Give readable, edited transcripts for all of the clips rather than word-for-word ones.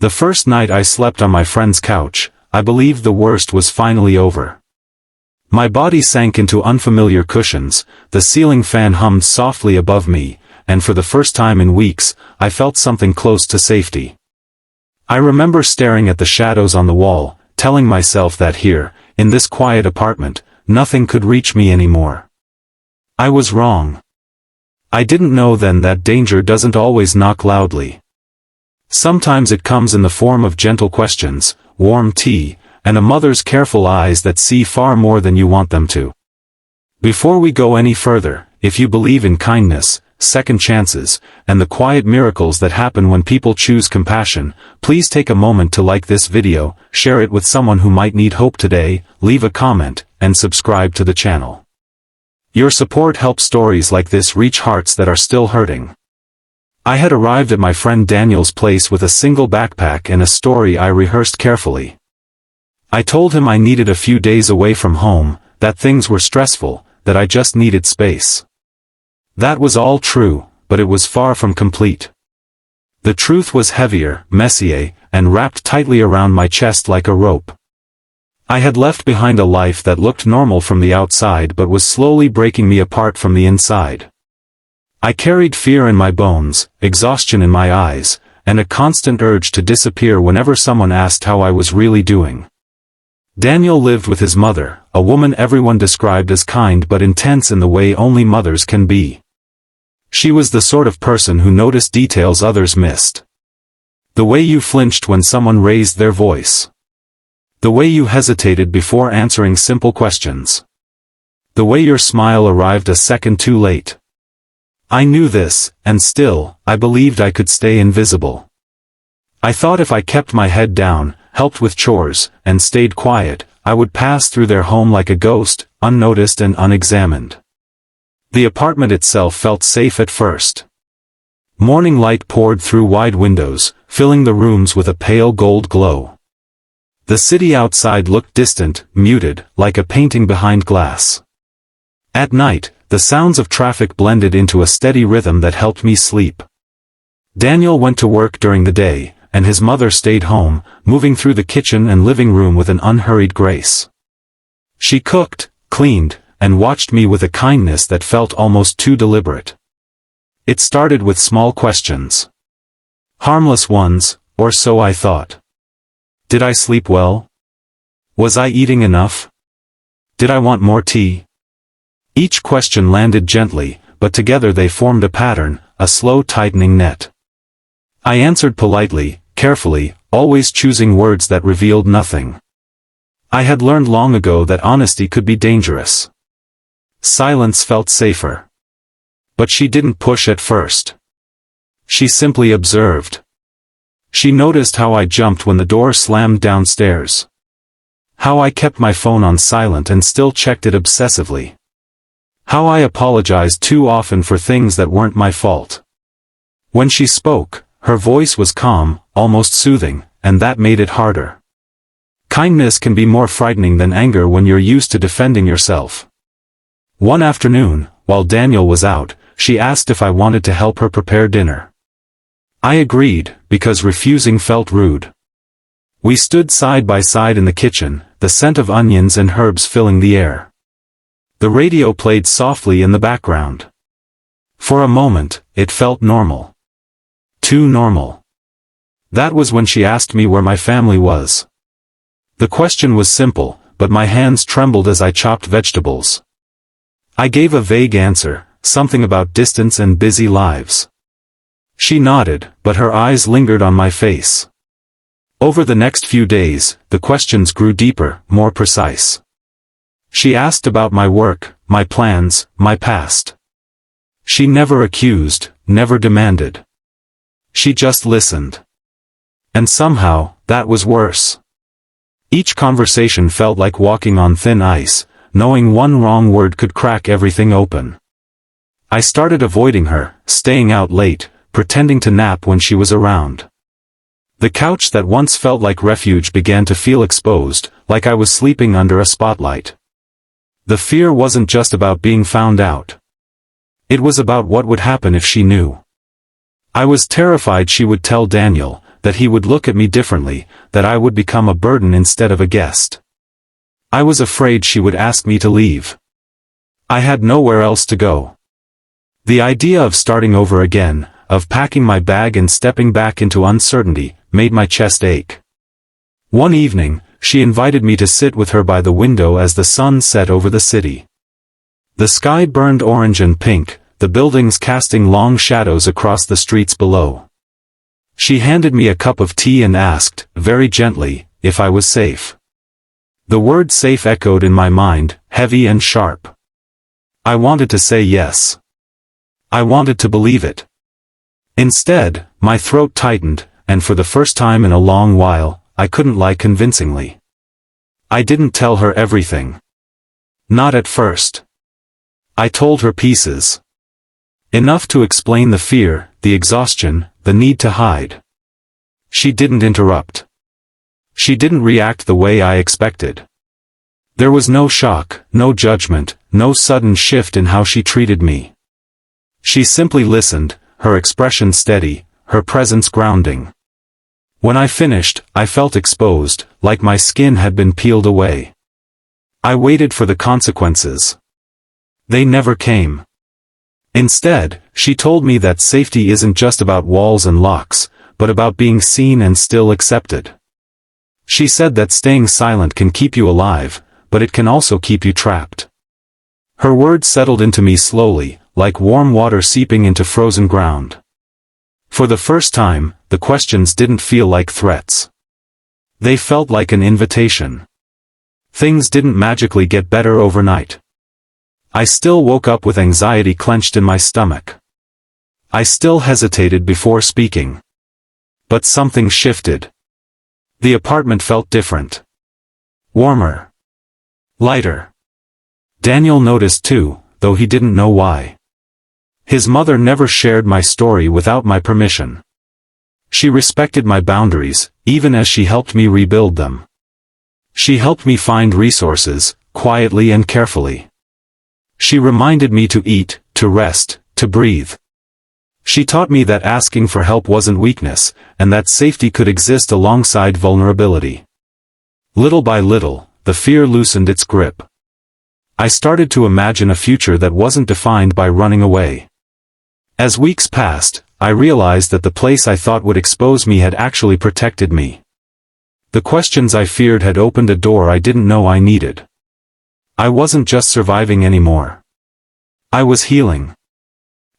The first night I slept on my friend's couch, I believed the worst was finally over. My body sank into unfamiliar cushions, the ceiling fan hummed softly above me, and for the first time in weeks, I felt something close to safety. I remember staring at the shadows on the wall, telling myself that here, in this quiet apartment, nothing could reach me anymore. I was wrong. I didn't know then that danger doesn't always knock loudly. Sometimes it comes in the form of gentle questions, warm tea, and a mother's careful eyes that see far more than you want them to. Before we go any further, if you believe in kindness, second chances, and the quiet miracles that happen when people choose compassion, please take a moment to like this video, share it with someone who might need hope today, leave a comment, and subscribe to the channel. Your support helps stories like this reach hearts that are still hurting. I had arrived at my friend Daniel's place with a single backpack and a story I rehearsed carefully. I told him I needed a few days away from home, that things were stressful, that I just needed space. That was all true, but it was far from complete. The truth was heavier, messier, and wrapped tightly around my chest like a rope. I had left behind a life that looked normal from the outside but was slowly breaking me apart from the inside. I carried fear in my bones, exhaustion in my eyes, and a constant urge to disappear whenever someone asked how I was really doing. Daniel lived with his mother, a woman everyone described as kind but intense in the way only mothers can be. She was the sort of person who noticed details others missed. The way you flinched when someone raised their voice. The way you hesitated before answering simple questions. The way your smile arrived a second too late. I knew this, and still, I believed I could stay invisible. I thought if I kept my head down, helped with chores, and stayed quiet, I would pass through their home like a ghost, unnoticed and unexamined. The apartment itself felt safe at first. Morning light poured through wide windows, filling the rooms with a pale gold glow. The city outside looked distant, muted, like a painting behind glass. At night, the sounds of traffic blended into a steady rhythm that helped me sleep. Daniel went to work during the day, and his mother stayed home, moving through the kitchen and living room with an unhurried grace. She cooked, cleaned, and watched me with a kindness that felt almost too deliberate. It started with small questions. Harmless ones, or so I thought. Did I sleep well? Was I eating enough? Did I want more tea? Each question landed gently, but together they formed a pattern, a slow tightening net. I answered politely, carefully, always choosing words that revealed nothing. I had learned long ago that honesty could be dangerous. Silence felt safer. But she didn't push at first. She simply observed. She noticed how I jumped when the door slammed downstairs. How I kept my phone on silent and still checked it obsessively. How I apologized too often for things that weren't my fault. When she spoke, her voice was calm, almost soothing, and that made it harder. Kindness can be more frightening than anger when you're used to defending yourself. One afternoon, while Daniel was out, she asked if I wanted to help her prepare dinner. I agreed, because refusing felt rude. We stood side by side in the kitchen, the scent of onions and herbs filling the air. The radio played softly in the background. For a moment, it felt normal. Too normal. That was when she asked me where my family was. The question was simple, but my hands trembled as I chopped vegetables. I gave a vague answer, something about distance and busy lives. She nodded, but her eyes lingered on my face. Over the next few days, the questions grew deeper, more precise. She asked about my work, my plans, my past. She never accused, never demanded. She just listened. And somehow, that was worse. Each conversation felt like walking on thin ice, knowing one wrong word could crack everything open. I started avoiding her, staying out late, pretending to nap when she was around. The couch that once felt like refuge began to feel exposed, like I was sleeping under a spotlight. The fear wasn't just about being found out. It was about what would happen if she knew. I was terrified she would tell Daniel, that he would look at me differently, that I would become a burden instead of a guest. I was afraid she would ask me to leave. I had nowhere else to go. The idea of starting over again, of packing my bag and stepping back into uncertainty, made my chest ache. One evening, she invited me to sit with her by the window as the sun set over the city. The sky burned orange and pink, the buildings casting long shadows across the streets below. She handed me a cup of tea and asked, very gently, if I was safe. The word safe echoed in my mind, heavy and sharp. I wanted to say yes. I wanted to believe it. Instead, my throat tightened, and for the first time in a long while, I couldn't lie convincingly. I didn't tell her everything. Not at first. I told her pieces. Enough to explain the fear, the exhaustion, the need to hide. She didn't interrupt. She didn't react the way I expected. There was no shock, no judgment, no sudden shift in how she treated me. She simply listened, her expression steady, her presence grounding. When I finished, I felt exposed, like my skin had been peeled away. I waited for the consequences. They never came. Instead, she told me that safety isn't just about walls and locks, but about being seen and still accepted. She said that staying silent can keep you alive, but it can also keep you trapped. Her words settled into me slowly, like warm water seeping into frozen ground. For the first time, the questions didn't feel like threats. They felt like an invitation. Things didn't magically get better overnight. I still woke up with anxiety clenched in my stomach. I still hesitated before speaking. But something shifted. The apartment felt different. Warmer. Lighter. Daniel noticed too, though he didn't know why. His mother never shared my story without my permission. She respected my boundaries, even as she helped me rebuild them. She helped me find resources, quietly and carefully. She reminded me to eat, to rest, to breathe. She taught me that asking for help wasn't weakness, and that safety could exist alongside vulnerability. Little by little, the fear loosened its grip. I started to imagine a future that wasn't defined by running away. As weeks passed, I realized that the place I thought would expose me had actually protected me. The questions I feared had opened a door I didn't know I needed. I wasn't just surviving anymore. I was healing.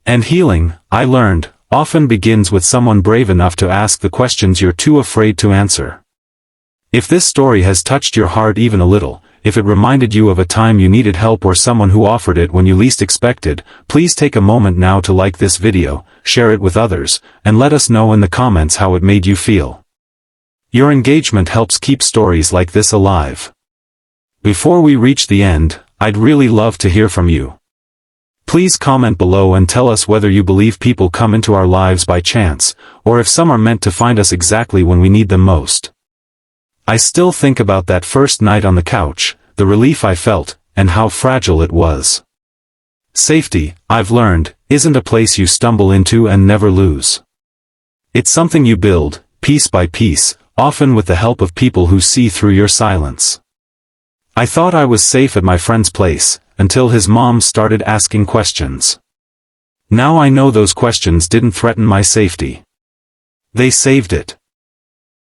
And healing, I learned, often begins with someone brave enough to ask the questions you're too afraid to answer. If this story has touched your heart even a little, if it reminded you of a time you needed help or someone who offered it when you least expected, please take a moment now to like this video, share it with others, and let us know in the comments how it made you feel. Your engagement helps keep stories like this alive. Before we reach the end, I'd really love to hear from you. Please comment below and tell us whether you believe people come into our lives by chance, or if some are meant to find us exactly when we need them most. I still think about that first night on the couch, the relief I felt, and how fragile it was. Safety, I've learned, isn't a place you stumble into and never lose. It's something you build, piece by piece, often with the help of people who see through your silence. I thought I was safe at my friend's place, until his mom started asking questions. Now I know those questions didn't threaten my safety. They saved it.